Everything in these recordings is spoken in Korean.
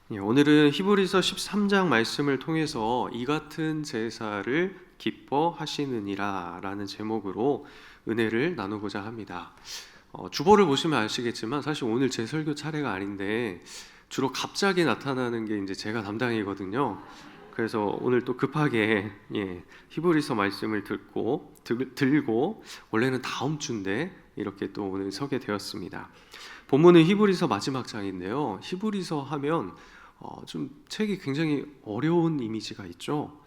오늘은 히브리서 13장 말씀을 통해서 이 같은 제사를 기뻐하시느니라 라는 제목으로 은혜를 나누고자 합니다. 주보를 보시면 아시겠지만 사실 오늘 제 설교 차례가 아닌데 주로 갑자기 나타나는 게 이제 제가 담당이거든요. 그래서 오늘 또 급하게 히브리서 말씀을 들고 원래는 다음 주인데 이렇게 또 오늘 서게 되었습니다. 본문은 히브리서 마지막 장인데요. 히브리서 하면 좀 책이 굉장히 어려운 이미지가 있죠.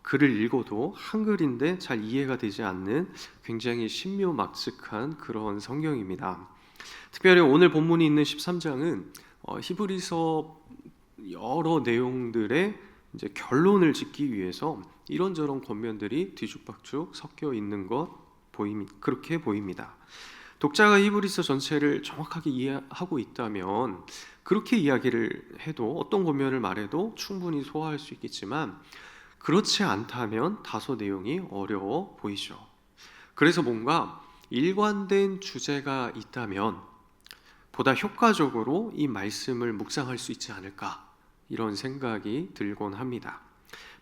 글을 읽어도 한글인데 잘 이해가 되지 않는 굉장히 신묘막측한 그런 성경입니다. 특별히 오늘 본문이 있는 13장은 히브리서 여러 내용들의 이제 결론을 짓기 위해서 이런저런 권면들이 뒤죽박죽 섞여 있는 그렇게 보입니다. 독자가 히브리서 전체를 정확하게 이해하고 있다면 그렇게 이야기를 해도 어떤 권면을 말해도 충분히 소화할 수 있겠지만 그렇지 않다면 다소 내용이 어려워 보이죠. 그래서 뭔가 일관된 주제가 있다면 보다 효과적으로 이 말씀을 묵상할 수 있지 않을까 이런 생각이 들곤 합니다.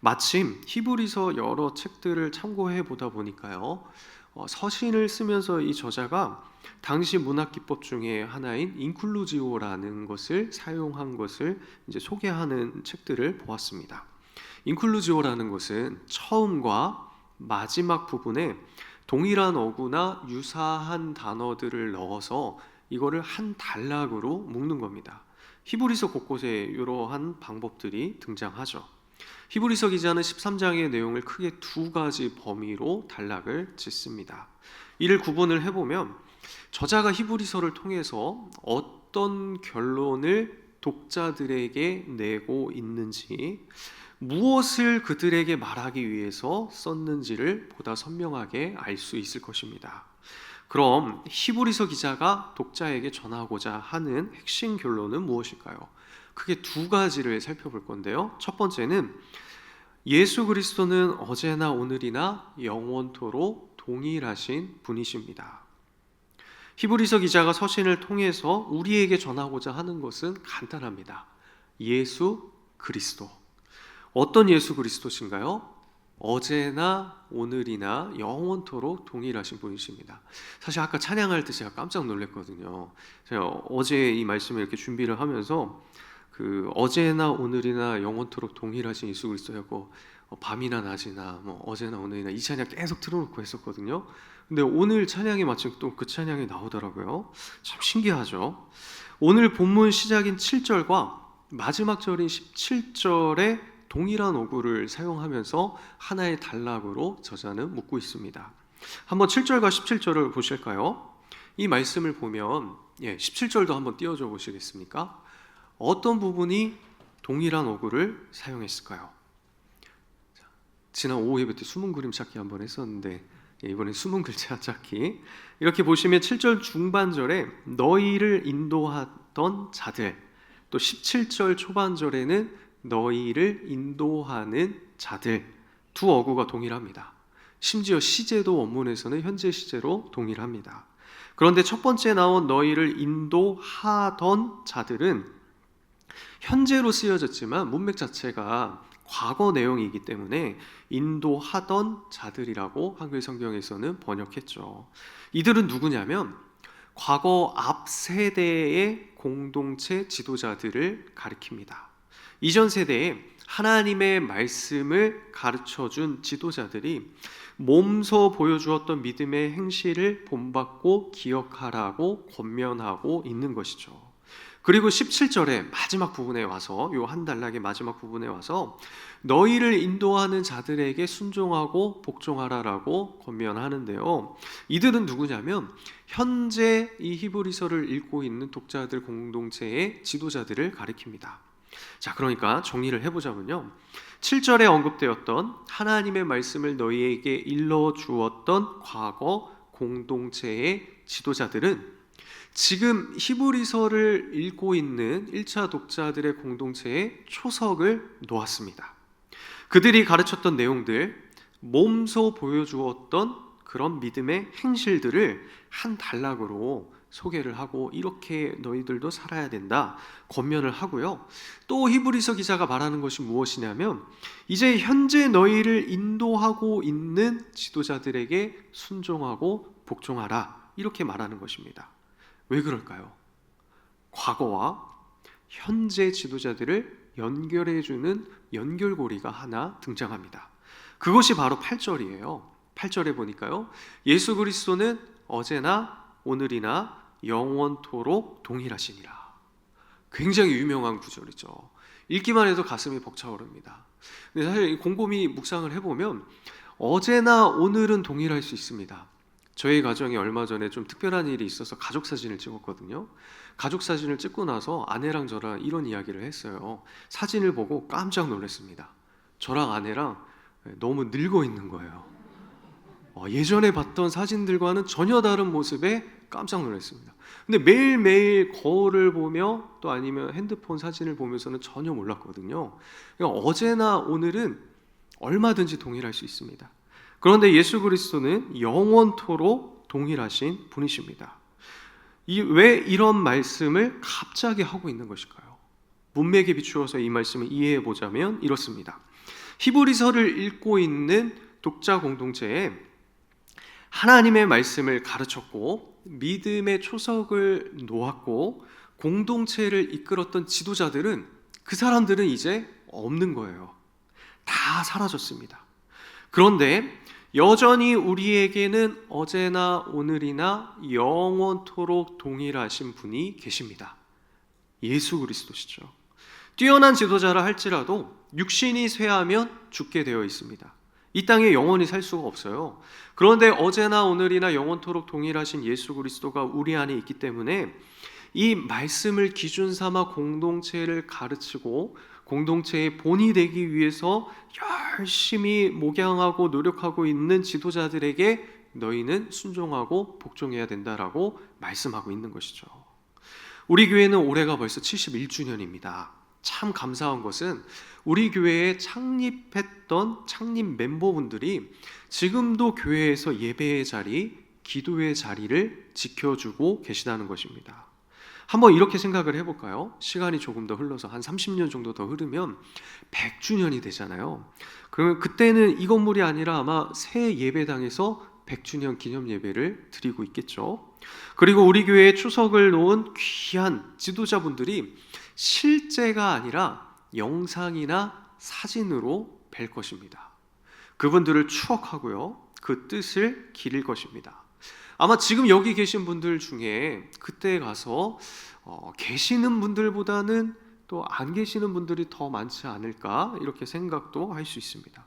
마침 히브리서 여러 책들을 참고해 보다 보니까요. 서신을 쓰면서 이 저자가 당시 문학 기법 중에 하나인 인클루지오라는 것을 사용한 것을 이제 소개하는 책들을 보았습니다. 인클루지오라는 것은 처음과 마지막 부분에 동일한 어구나 유사한 단어들을 넣어서 이거를 한 단락으로 묶는 겁니다. 히브리서 곳곳에 이러한 방법들이 등장하죠. 히브리서 기자는 13장의 내용을 크게 두 가지 범위로 단락을 짓습니다. 이를 구분을 해보면 저자가 히브리서를 통해서 어떤 결론을 독자들에게 내고 있는지, 무엇을 그들에게 말하기 위해서 썼는지를 보다 선명하게 알 수 있을 것입니다. 그럼 히브리서 기자가 독자에게 전하고자 하는 핵심 결론은 무엇일까요? 크게 두 가지를 살펴볼 건데요. 첫 번째는 예수 그리스도는 어제나 오늘이나 영원토록 동일하신 분이십니다. 히브리서 기자가 서신을 통해서 우리에게 전하고자 하는 것은 간단합니다. 예수 그리스도. 어떤 예수 그리스도신가요? 어제나 오늘이나 영원토록 동일하신 분이십니다. 사실 아까 찬양할 때 제가 깜짝 놀랐거든요. 제가 어제 이 말씀을 이렇게 준비를 하면서 어제나 오늘이나 영원토록 동일하신 예수 그리스도였고 밤이나 낮이나 어제나 오늘이나 이 찬양 계속 틀어놓고 했었거든요. 근데 오늘 찬양에 마침 또 그 찬양이 나오더라고요. 참 신기하죠. 오늘 본문 시작인 7절과 마지막 절인 17절에 동일한 어구를 사용하면서 하나의 단락으로 저자는 묻고 있습니다. 한번 7절과 17절을 보실까요? 이 말씀을 보면 17절도 한번 띄워줘 보시겠습니까? 어떤 부분이 동일한 어구를 사용했을까요? 지난 5회 때 숨은 그림 찾기 한번 했었는데 이번엔 숨은 글자 찾기. 이렇게 보시면 7절 중반절에 너희를 인도하던 자들, 또 17절 초반절에는 너희를 인도하는 자들, 두 어구가 동일합니다. 심지어 시제도 원문에서는 현재 시제로 동일합니다. 그런데 첫 번째 나온 너희를 인도하던 자들은 현재로 쓰여졌지만 문맥 자체가 과거 내용이기 때문에 인도하던 자들이라고 한글 성경에서는 번역했죠. 이들은 누구냐면 과거 앞 세대의 공동체 지도자들을 가리킵니다. 이전 세대에 하나님의 말씀을 가르쳐준 지도자들이 몸소 보여주었던 믿음의 행실을 본받고 기억하라고 권면하고 있는 것이죠. 그리고 17절의 마지막 부분에 와서 요 한 단락의 마지막 부분에 와서 너희를 인도하는 자들에게 순종하고 복종하라라고 권면하는데요. 이들은 누구냐면 현재 이 히브리서를 읽고 있는 독자들 공동체의 지도자들을 가리킵니다. 자, 그러니까 정리를 해보자면요. 7절에 언급되었던 하나님의 말씀을 너희에게 일러주었던 과거 공동체의 지도자들은 지금 히브리서를 읽고 있는 1차 독자들의 공동체에 초석을 놓았습니다. 그들이 가르쳤던 내용들, 몸소 보여주었던 그런 믿음의 행실들을 한 단락으로 소개를 하고 이렇게 너희들도 살아야 된다 권면을 하고요. 또 히브리서 기자가 말하는 것이 무엇이냐면 이제 현재 너희를 인도하고 있는 지도자들에게 순종하고 복종하라 이렇게 말하는 것입니다. 왜 그럴까요? 과거와 현재 지도자들을 연결해주는 연결고리가 하나 등장합니다. 그것이 바로 8절이에요. 8절에 보니까요, 예수 그리스도는 어제나 오늘이나 영원토록 동일하시니라. 굉장히 유명한 구절이죠. 읽기만 해도 가슴이 벅차오릅니다. 근데 사실 곰곰이 묵상을 해보면 어제나 오늘은 동일할 수 있습니다. 저희 가정에 얼마 전에 좀 특별한 일이 있어서 가족 사진을 찍었거든요. 가족 사진을 찍고 나서 아내랑 저랑 이런 이야기를 했어요. 사진을 보고 깜짝 놀랐습니다. 저랑 아내랑 너무 늙어 있는 거예요. 예전에 봤던 사진들과는 전혀 다른 모습에 깜짝 놀랐습니다. 근데 매일매일 거울을 보며 또 아니면 핸드폰 사진을 보면서는 전혀 몰랐거든요. 그러니까 어제나 오늘은 얼마든지 동일할 수 있습니다. 그런데 예수 그리스도는 영원토록 동일하신 분이십니다. 왜 이런 말씀을 갑자기 하고 있는 것일까요? 문맥에 비추어서 이 말씀을 이해해 보자면 이렇습니다. 히브리서를 읽고 있는 독자 공동체에 하나님의 말씀을 가르쳤고 믿음의 초석을 놓았고 공동체를 이끌었던 지도자들은 그 사람들은 이제 없는 거예요. 다 사라졌습니다. 그런데 여전히 우리에게는 어제나 오늘이나 영원토록 동일하신 분이 계십니다. 예수 그리스도시죠. 뛰어난 지도자라 할지라도 육신이 쇠하면 죽게 되어 있습니다. 이 땅에 영원히 살 수가 없어요. 그런데 어제나 오늘이나 영원토록 동일하신 예수 그리스도가 우리 안에 있기 때문에 이 말씀을 기준 삼아 공동체를 가르치고 공동체의 본이 되기 위해서 열심히 목양하고 노력하고 있는 지도자들에게 너희는 순종하고 복종해야 된다라고 말씀하고 있는 것이죠. 우리 교회는 올해가 벌써 71주년입니다. 참 감사한 것은 우리 교회에 창립했던 창립 멤버분들이 지금도 교회에서 예배의 자리, 기도의 자리를 지켜주고 계시다는 것입니다. 한번 이렇게 생각을 해볼까요? 시간이 조금 더 흘러서 한 30년 정도 더 흐르면 100주년이 되잖아요. 그러면 그때는 이 건물이 아니라 아마 새 예배당에서 100주년 기념 예배를 드리고 있겠죠. 그리고 우리 교회에 추석을 놓은 귀한 지도자분들이 실제가 아니라 영상이나 사진으로 뵐 것입니다. 그분들을 추억하고요, 그 뜻을 기릴 것입니다. 아마 지금 여기 계신 분들 중에 그때 가서 계시는 분들보다는 또 안 계시는 분들이 더 많지 않을까 이렇게 생각도 할 수 있습니다.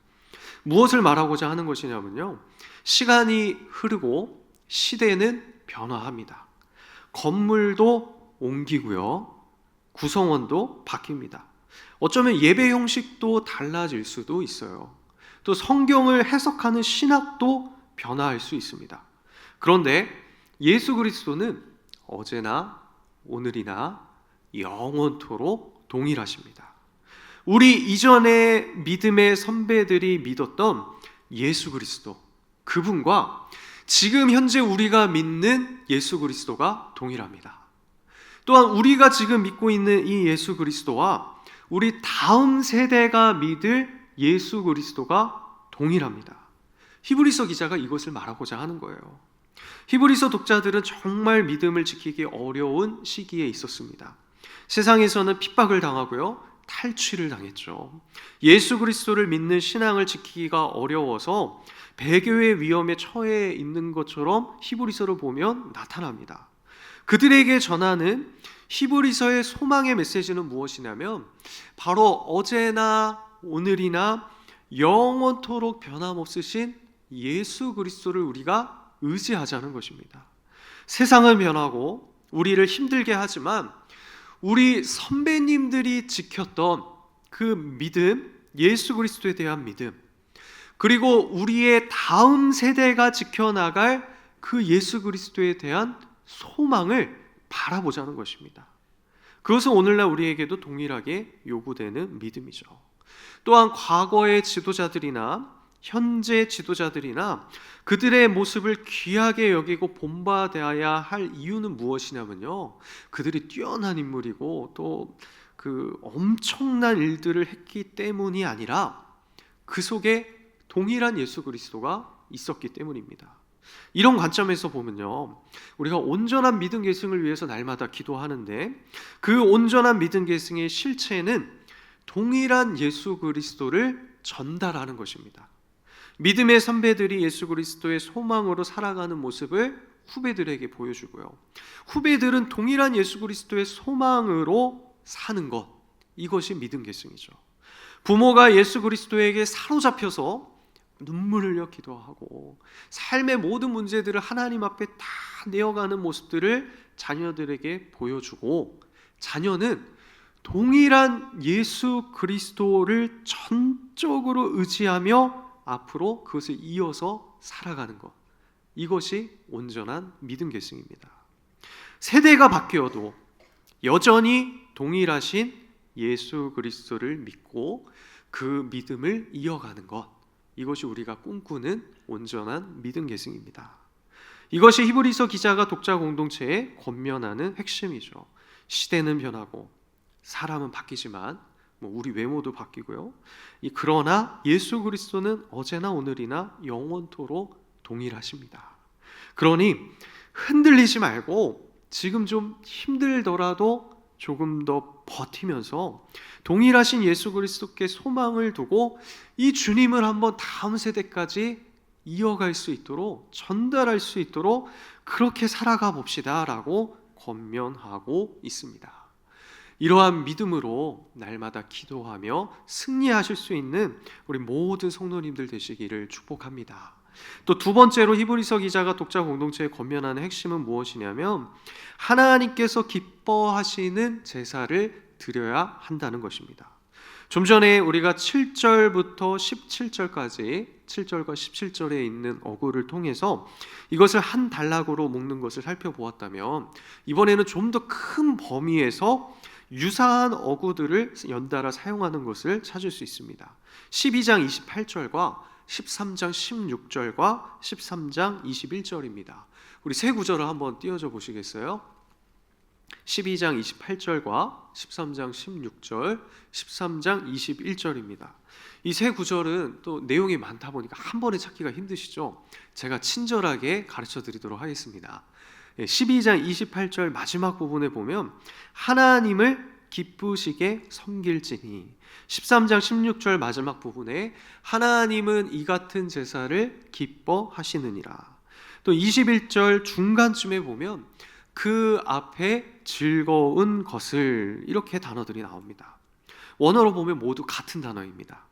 무엇을 말하고자 하는 것이냐면요, 시간이 흐르고 시대는 변화합니다. 건물도 옮기고요, 구성원도 바뀝니다. 어쩌면 예배 형식도 달라질 수도 있어요. 또 성경을 해석하는 신학도 변화할 수 있습니다. 그런데 예수 그리스도는 어제나 오늘이나 영원토록 동일하십니다. 우리 이전의 믿음의 선배들이 믿었던 예수 그리스도, 그분과 지금 현재 우리가 믿는 예수 그리스도가 동일합니다. 또한 우리가 지금 믿고 있는 이 예수 그리스도와 우리 다음 세대가 믿을 예수 그리스도가 동일합니다. 히브리서 기자가 이것을 말하고자 하는 거예요. 히브리서 독자들은 정말 믿음을 지키기 어려운 시기에 있었습니다. 세상에서는 핍박을 당하고요, 탈취를 당했죠. 예수 그리스도를 믿는 신앙을 지키기가 어려워서 배교의 위험에 처해 있는 것처럼 히브리서를 보면 나타납니다. 그들에게 전하는 히브리서의 소망의 메시지는 무엇이냐면 바로 어제나 오늘이나 영원토록 변함없으신 예수 그리스도를 우리가 의지하자는 것입니다. 세상은 변하고 우리를 힘들게 하지만 우리 선배님들이 지켰던 그 믿음, 예수 그리스도에 대한 믿음, 그리고 우리의 다음 세대가 지켜나갈 그 예수 그리스도에 대한 소망을 바라보자는 것입니다. 그것은 오늘날 우리에게도 동일하게 요구되는 믿음이죠. 또한 과거의 지도자들이나 현재 지도자들이나 그들의 모습을 귀하게 여기고 본받아야 할 이유는 무엇이냐면요, 그들이 뛰어난 인물이고 또 그 엄청난 일들을 했기 때문이 아니라 그 속에 동일한 예수 그리스도가 있었기 때문입니다. 이런 관점에서 보면요, 우리가 온전한 믿음 계승을 위해서 날마다 기도하는데 그 온전한 믿음 계승의 실체는 동일한 예수 그리스도를 전달하는 것입니다. 믿음의 선배들이 예수 그리스도의 소망으로 살아가는 모습을 후배들에게 보여주고요, 후배들은 동일한 예수 그리스도의 소망으로 사는 것, 이것이 믿음 계승이죠. 부모가 예수 그리스도에게 사로잡혀서 눈물 흘려 기도하고 삶의 모든 문제들을 하나님 앞에 다 내어가는 모습들을 자녀들에게 보여주고, 자녀는 동일한 예수 그리스도를 전적으로 의지하며 앞으로 그것을 이어서 살아가는 것, 이것이 온전한 믿음 계승입니다. 세대가 바뀌어도 여전히 동일하신 예수 그리스도를 믿고 그 믿음을 이어가는 것, 이것이 우리가 꿈꾸는 온전한 믿음 계승입니다. 이것이 히브리서 기자가 독자 공동체에 권면하는 핵심이죠. 시대는 변하고 사람은 바뀌지만 우리 외모도 바뀌고요, 그러나 예수 그리스도는 어제나 오늘이나 영원토록 동일하십니다. 그러니 흔들리지 말고 지금 좀 힘들더라도 조금 더 버티면서 동일하신 예수 그리스도께 소망을 두고 이 주님을 한번 다음 세대까지 이어갈 수 있도록, 전달할 수 있도록 그렇게 살아가 봅시다라고 권면하고 있습니다. 이러한 믿음으로 날마다 기도하며 승리하실 수 있는 우리 모든 성도님들 되시기를 축복합니다. 또 두 번째로 히브리서 기자가 독자 공동체에 권면하는 핵심은 무엇이냐면 하나님께서 기뻐하시는 제사를 드려야 한다는 것입니다. 좀 전에 우리가 7절부터 17절까지 7절과 17절에 있는 어구를 통해서 이것을 한 단락으로 묶는 것을 살펴보았다면, 이번에는 좀 더 큰 범위에서 유사한 어구들을 연달아 사용하는 것을 찾을 수 있습니다. 12장 28절과 13장 16절과 13장 21절입니다. 우리 세 구절을 한번 띄워줘 보시겠어요? 12장 28절과 13장 16절, 13장 21절입니다. 이 세 구절은 또 내용이 많다 보니까 한 번에 찾기가 힘드시죠? 제가 친절하게 가르쳐 드리도록 하겠습니다. 12장 28절 마지막 부분에 보면 하나님을 기쁘시게 섬길지니, 13장 16절 마지막 부분에 하나님은 이 같은 제사를 기뻐하시느니라. 또 21절 중간쯤에 보면 그 앞에 즐거운 것을, 이렇게 단어들이 나옵니다. 원어로 보면 모두 같은 단어입니다.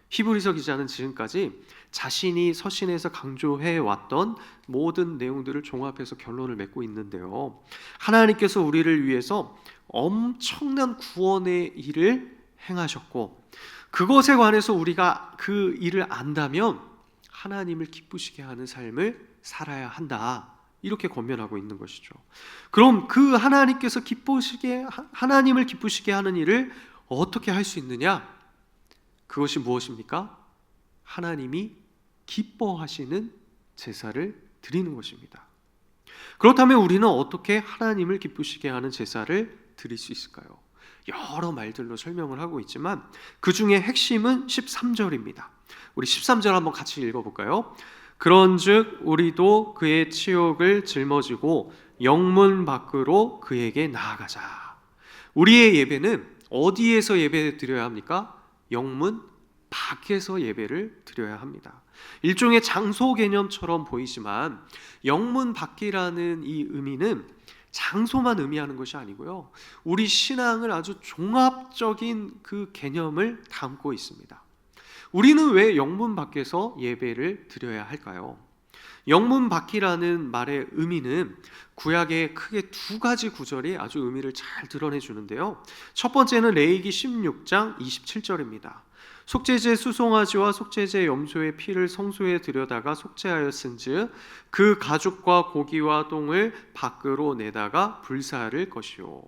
히브리서 기자는 지금까지 자신이 서신에서 강조해 왔던 모든 내용들을 종합해서 결론을 맺고 있는데요, 하나님께서 우리를 위해서 엄청난 구원의 일을 행하셨고 그것에 관해서 우리가 그 일을 안다면 하나님을 기쁘시게 하는 삶을 살아야 한다, 이렇게 권면하고 있는 것이죠. 그럼 그 하나님께서 하나님을 기쁘시게 하는 일을 어떻게 할 수 있느냐? 그것이 무엇입니까? 하나님이 기뻐하시는 제사를 드리는 것입니다. 그렇다면 우리는 어떻게 하나님을 기쁘시게 하는 제사를 드릴 수 있을까요? 여러 말들로 설명을 하고 있지만 그 중에 핵심은 13절입니다. 우리 13절 한번 같이 읽어볼까요? 그런즉 우리도 그의 치욕을 짊어지고 영문 밖으로 그에게 나아가자. 우리의 예배는 어디에서 예배 드려야 합니까? 영문 밖에서 예배를 드려야 합니다. 일종의 장소 개념처럼 보이지만 영문 밖이라는 이 의미는 장소만 의미하는 것이 아니고요, 우리 신앙을 아주 종합적인 그 개념을 담고 있습니다. 우리는 왜 영문 밖에서 예배를 드려야 할까요? 영문 밖이라는 말의 의미는 구약의 크게 두 가지 구절이 아주 의미를 잘 드러내 주는데요, 첫 번째는 레위기 16장 27절입니다. 속죄제 수송아지와 속죄제 염소의 피를 성소에 들여다가 속죄하였은즉 그 가죽과 고기와 똥을 밖으로 내다가 불사를 것이요.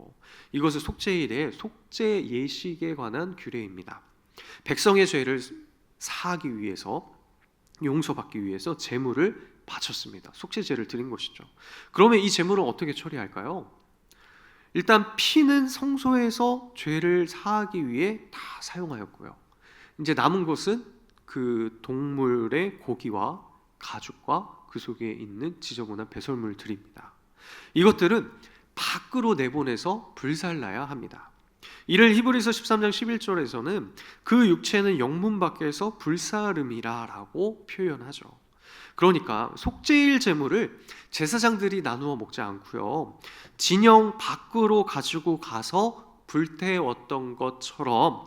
이것은 속죄일의 속죄 예식에 관한 규례입니다. 백성의 죄를 사하기 위해서 용서받기 위해서 제물을 바쳤습니다. 속죄제를 드린 것이죠. 그러면 이 제물은 어떻게 처리할까요? 일단 피는 성소에서 죄를 사하기 위해 다 사용하였고요. 이제 남은 것은 그 동물의 고기와 가죽과 그 속에 있는 지저분한 배설물들입니다. 이것들은 밖으로 내보내서 불살라야 합니다. 이를 히브리서 13장 11절에서는 그 육체는 영문 밖에서 불사름이라 라고 표현하죠. 그러니까 속죄일 제물을 제사장들이 나누어 먹지 않고요, 진영 밖으로 가지고 가서 불태웠던 것처럼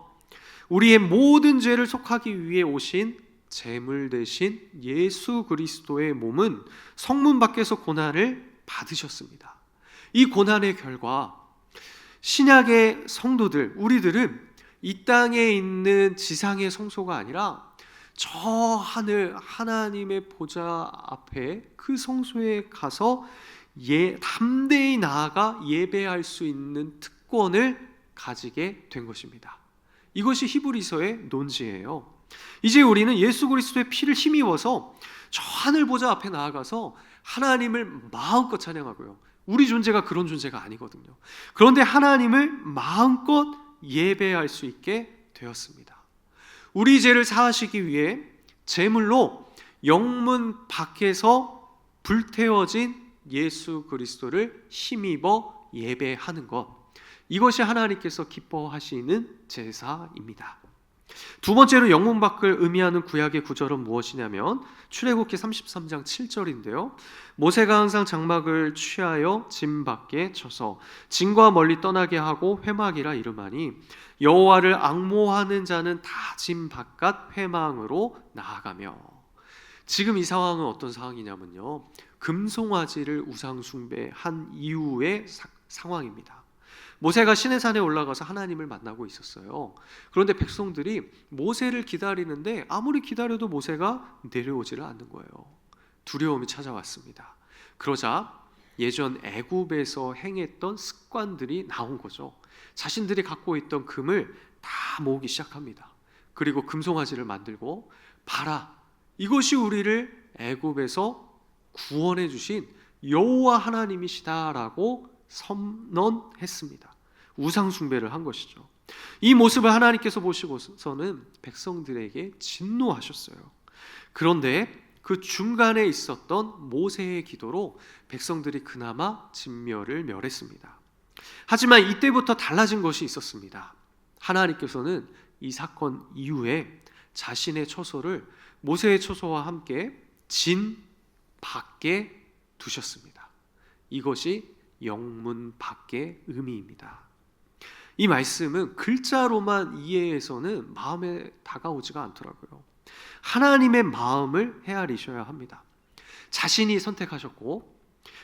우리의 모든 죄를 속하기 위해 오신 제물 대신 예수 그리스도의 몸은 성문 밖에서 고난을 받으셨습니다. 이 고난의 결과 신약의 성도들, 우리들은 이 땅에 있는 지상의 성소가 아니라 저 하늘 하나님의 보좌 앞에 그 성소에 가서 담대히 나아가 예배할 수 있는 특권을 가지게 된 것입니다. 이것이 히브리서의 논지예요. 이제 우리는 예수 그리스도의 피를 힘입어서 저 하늘 보좌 앞에 나아가서 하나님을 마음껏 찬양하고요, 우리 존재가 그런 존재가 아니거든요. 그런데 하나님을 마음껏 예배할 수 있게 되었습니다. 우리 죄를 사하시기 위해 제물로 영문 밖에서 불태워진 예수 그리스도를 힘입어 예배하는 것, 이것이 하나님께서 기뻐하시는 제사입니다. 두 번째로 영문 밖을 의미하는 구약의 구절은 무엇이냐면 출애굽기 33장 7절인데요. 모세가 항상 장막을 취하여 진 밖에 쳐서 진과 멀리 떠나게 하고 회막이라 이름하니 여호와를 앙모하는 자는 다 진 바깥 회망으로 나아가며. 지금 이 상황은 어떤 상황이냐면요, 금송아지를 우상 숭배한 이후의 상황입니다. 모세가 시내산에 올라가서 하나님을 만나고 있었어요. 그런데 백성들이 모세를 기다리는데 아무리 기다려도 모세가 내려오지를 않는 거예요. 두려움이 찾아왔습니다. 그러자 예전 애굽에서 행했던 습관들이 나온 거죠. 자신들이 갖고 있던 금을 다 모으기 시작합니다. 그리고 금송아지를 만들고, 봐라, 이것이 우리를 애굽에서 구원해 주신 여호와 하나님이시다라고 선언했습니다. 우상 숭배를 한 것이죠. 이 모습을 하나님께서 보시고서는 백성들에게 진노하셨어요. 그런데 그 중간에 있었던 모세의 기도로 백성들이 그나마 진멸을 멸했습니다. 하지만 이때부터 달라진 것이 있었습니다. 하나님께서는 이 사건 이후에 자신의 처소를 모세의 처소와 함께 진 밖에 두셨습니다. 이것이 영문 밖의 의미입니다. 이 말씀은 글자로만 이해해서는 마음에 다가오지가 않더라고요. 하나님의 마음을 헤아리셔야 합니다. 자신이 선택하셨고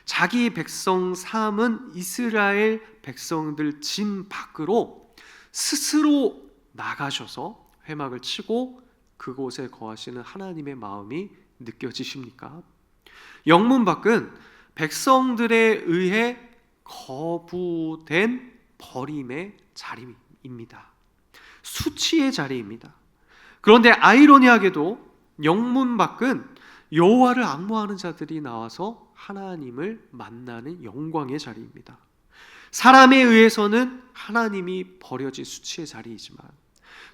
자기 백성 삼은 이스라엘 백성들 진 밖으로 스스로 나가셔서 회막을 치고 그곳에 거하시는 하나님의 마음이 느껴지십니까? 영문 밖은 백성들에 의해 거부된 버림의 자리입니다. 수치의 자리입니다. 그런데 아이러니하게도 영문 밖은 여호와를 앙모하는 자들이 나와서 하나님을 만나는 영광의 자리입니다. 사람에 의해서는 하나님이 버려진 수치의 자리이지만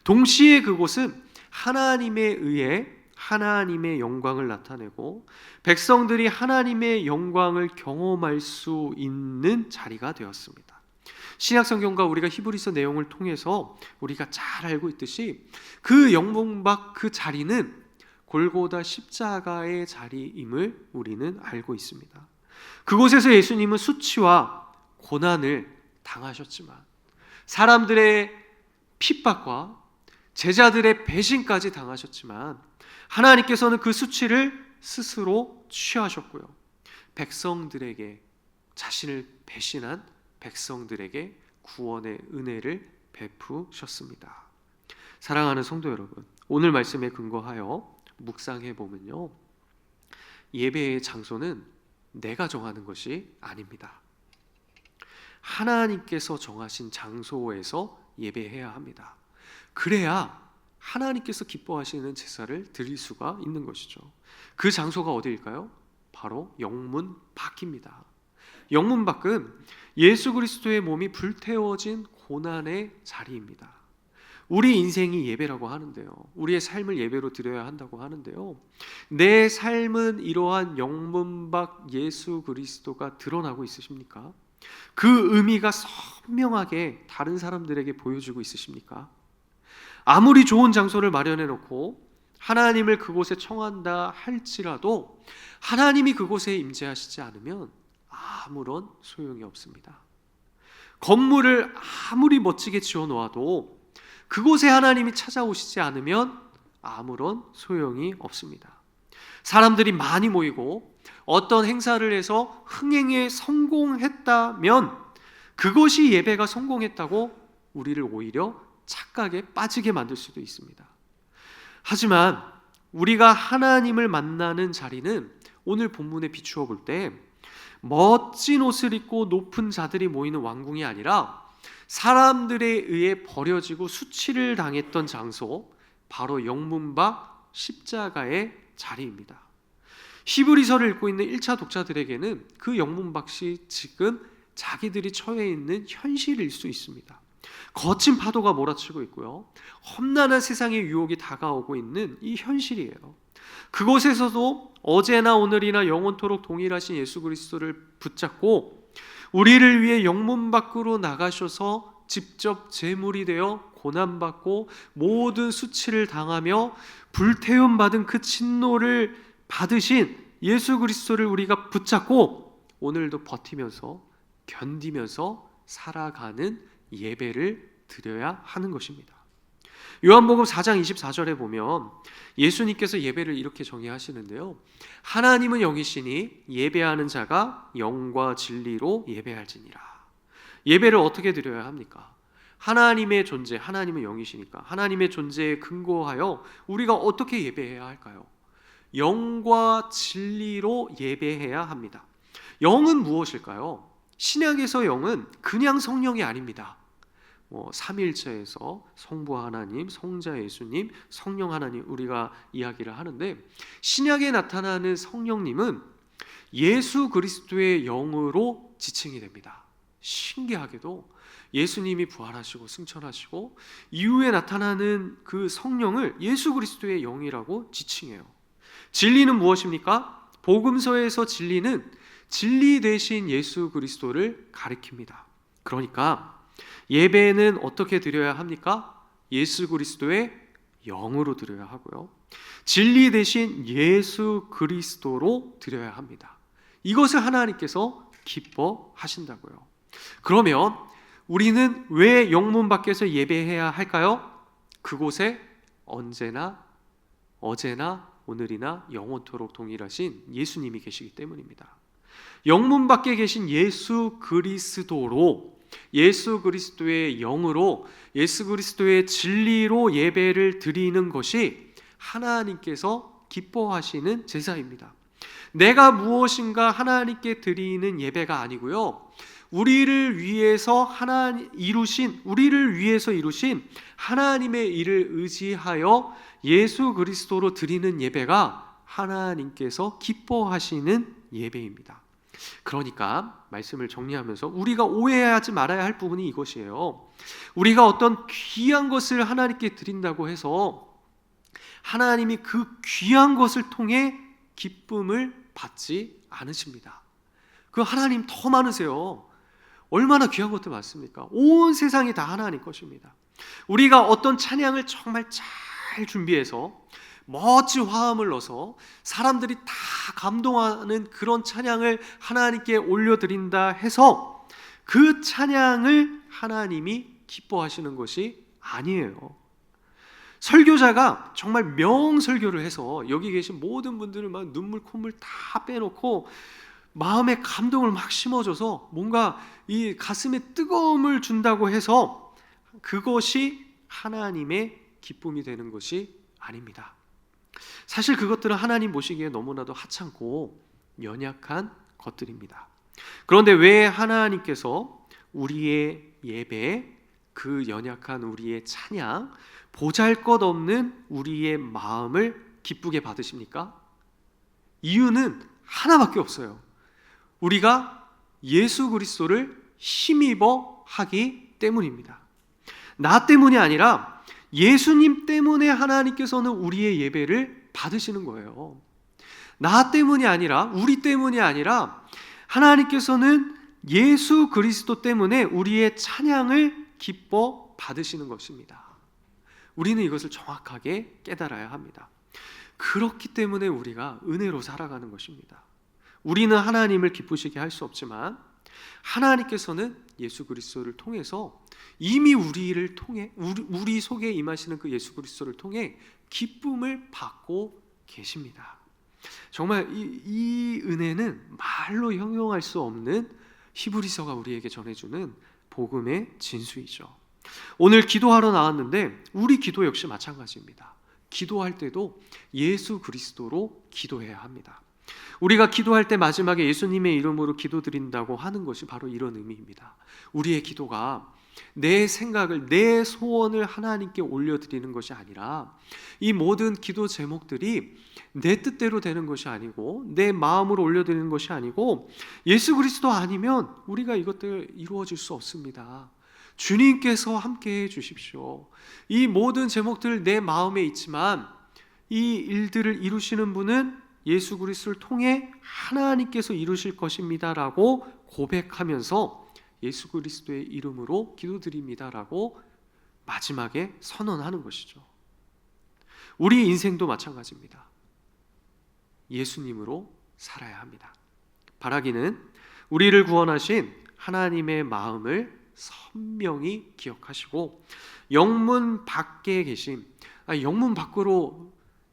동시에 그곳은 하나님에 의해 하나님의 영광을 나타내고 백성들이 하나님의 영광을 경험할 수 있는 자리가 되었습니다. 신약 성경과 우리가 히브리서 내용을 통해서 우리가 잘 알고 있듯이 그 영문 밖 그 자리는 골고다 십자가의 자리임을 우리는 알고 있습니다. 그곳에서 예수님은 수치와 고난을 당하셨지만 사람들의 핍박과 제자들의 배신까지 당하셨지만 하나님께서는 그 수치를 스스로 취하셨고요, 백성들에게, 자신을 배신한 백성들에게 구원의 은혜를 베푸셨습니다. 사랑하는 성도 여러분, 오늘 말씀에 근거하여 묵상해 보면요, 예배의 장소는 내가 정하는 것이 아닙니다. 하나님께서 정하신 장소에서 예배해야 합니다. 그래야 하나님께서 기뻐하시는 제사를 드릴 수가 있는 것이죠. 그 장소가 어디일까요? 바로 영문 밖입니다. 영문 밖은 예수 그리스도의 몸이 불태워진 고난의 자리입니다. 우리 인생이 예배라고 하는데요, 우리의 삶을 예배로 드려야 한다고 하는데요, 내 삶은 이러한 영문 밖 예수 그리스도가 드러나고 있으십니까? 그 의미가 선명하게 다른 사람들에게 보여주고 있으십니까? 아무리 좋은 장소를 마련해 놓고 하나님을 그곳에 청한다 할지라도 하나님이 그곳에 임재하시지 않으면 아무런 소용이 없습니다. 건물을 아무리 멋지게 지어 놓아도 그곳에 하나님이 찾아오시지 않으면 아무런 소용이 없습니다. 사람들이 많이 모이고 어떤 행사를 해서 흥행에 성공했다면 그것이 예배가 성공했다고 우리를 오히려 착각에 빠지게 만들 수도 있습니다. 하지만 우리가 하나님을 만나는 자리는 오늘 본문에 비추어 볼 때 멋진 옷을 입고 높은 자들이 모이는 왕궁이 아니라 사람들에 의해 버려지고 수치를 당했던 장소, 바로 영문 밖 십자가의 자리입니다. 히브리서를 읽고 있는 1차 독자들에게는 그 영문 밖이 지금 자기들이 처해 있는 현실일 수 있습니다. 거친 파도가 몰아치고 있고요, 험난한 세상의 유혹이 다가오고 있는 이 현실이에요. 그곳에서도 어제나 오늘이나 영원토록 동일하신 예수 그리스도를 붙잡고 우리를 위해 영문 밖으로 나가셔서 직접 제물이 되어 고난받고 모든 수치를 당하며 불태움 받은 그 진노를 받으신 예수 그리스도를 우리가 붙잡고 오늘도 버티면서 견디면서 살아가는 예배를 드려야 하는 것입니다. 요한복음 4장 24절에 보면 예수님께서 예배를 이렇게 정의하시는데요, 하나님은 영이시니 예배하는 자가 영과 진리로 예배할지니라. 예배를 어떻게 드려야 합니까? 하나님의 존재, 하나님은 영이시니까 하나님의 존재에 근거하여 우리가 어떻게 예배해야 할까요? 영과 진리로 예배해야 합니다. 영은 무엇일까요? 신약에서 영은 그냥 성령이 아닙니다. 삼일체에서 성부 하나님, 성자 예수님, 성령 하나님 우리가 이야기를 하는데, 신약에 나타나는 성령님은 예수 그리스도의 영으로 지칭이 됩니다. 신기하게도 예수님이 부활하시고 승천하시고 이후에 나타나는 그 성령을 예수 그리스도의 영이라고 지칭해요. 진리는 무엇입니까? 복음서에서 진리는 진리 되신 예수 그리스도를 가리킵니다. 그러니까 예배는 어떻게 드려야 합니까? 예수 그리스도의 영으로 드려야 하고요, 진리 되신 예수 그리스도로 드려야 합니다. 이것을 하나님께서 기뻐하신다고요. 그러면 우리는 왜 영문 밖에서 예배해야 할까요? 그곳에 언제나 어제나 오늘이나 영원토록 동일하신 예수님이 계시기 때문입니다. 영문 밖에 계신 예수 그리스도로, 예수 그리스도의 영으로, 예수 그리스도의 진리로 예배를 드리는 것이 하나님께서 기뻐하시는 제사입니다. 내가 무엇인가 하나님께 드리는 예배가 아니고요, 우리를 위해서 이루신 하나님의 일을 의지하여 예수 그리스도로 드리는 예배가 하나님께서 기뻐하시는 예배입니다. 그러니까 말씀을 정리하면서 우리가 오해하지 말아야 할 부분이 이것이에요. 우리가 어떤 귀한 것을 하나님께 드린다고 해서 하나님이 그 귀한 것을 통해 기쁨을 받지 않으십니다. 그 하나님 더 많으세요. 얼마나 귀한 것도 많습니까? 온 세상이 다 하나님 것입니다. 우리가 어떤 찬양을 정말 잘 준비해서 멋진 화음을 넣어서 사람들이 다 감동하는 그런 찬양을 하나님께 올려드린다 해서 그 찬양을 하나님이 기뻐하시는 것이 아니에요. 설교자가 정말 명설교를 해서 여기 계신 모든 분들을 막 눈물 콧물 다 빼놓고 마음에 감동을 막 심어줘서 뭔가 이 가슴에 뜨거움을 준다고 해서 그것이 하나님의 기쁨이 되는 것이 아닙니다. 사실 그것들은 하나님 보시기에 너무나도 하찮고 연약한 것들입니다. 그런데 왜 하나님께서 우리의 예배에 그 연약한 우리의 찬양, 보잘것없는 우리의 마음을 기쁘게 받으십니까? 이유는 하나밖에 없어요. 우리가 예수 그리스도를 힘입어 하기 때문입니다. 나 때문이 아니라 예수님 때문에 하나님께서는 우리의 예배를 받으시는 거예요. 나 때문이 아니라, 우리 때문이 아니라 하나님께서는 예수 그리스도 때문에 우리의 찬양을 기뻐 받으시는 것입니다. 우리는 이것을 정확하게 깨달아야 합니다. 그렇기 때문에 우리가 은혜로 살아가는 것입니다. 우리는 하나님을 기쁘시게 할 수 없지만 하나님께서는 예수 그리스도를 통해서 이미 우리를 통해 우리 속에 임하시는 그 예수 그리스도를 통해 기쁨을 받고 계십니다. 정말 이 은혜는 말로 형용할 수 없는 히브리서가 우리에게 전해주는 복음의 진수이죠. 오늘 기도하러 나왔는데 우리 기도 역시 마찬가지입니다. 기도할 때도 예수 그리스도로 기도해야 합니다. 우리가 기도할 때 마지막에 예수님의 이름으로 기도드린다고 하는 것이 바로 이런 의미입니다. 우리의 기도가 내 생각을, 내 소원을 하나님께 올려드리는 것이 아니라 이 모든 기도 제목들이 내 뜻대로 되는 것이 아니고 내 마음으로 올려드리는 것이 아니고 예수 그리스도 아니면 우리가 이것들 이루어질 수 없습니다. 주님께서 함께 해 주십시오. 이 모든 제목들 내 마음에 있지만 이 일들을 이루시는 분은 예수 그리스도를 통해 하나님께서 이루실 것입니다라고 고백하면서 예수 그리스도의 이름으로 기도드립니다라고 마지막에 선언하는 것이죠. 우리 인생도 마찬가지입니다. 예수님으로 살아야 합니다. 바라기는 우리를 구원하신 하나님의 마음을 선명히 기억하시고 영문 밖에 계신, 영문 밖으로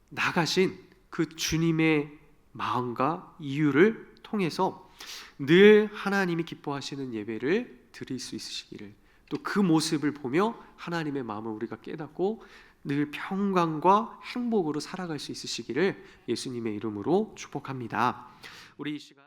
나가신 그 주님의 마음과 이유를 통해서 늘 하나님이 기뻐하시는 예배를 드릴 수 있으시기를, 또 그 모습을 보며 하나님의 마음을 우리가 깨닫고 늘 평강과 행복으로 살아갈 수 있으시기를 예수님의 이름으로 축복합니다. 우리 이 시간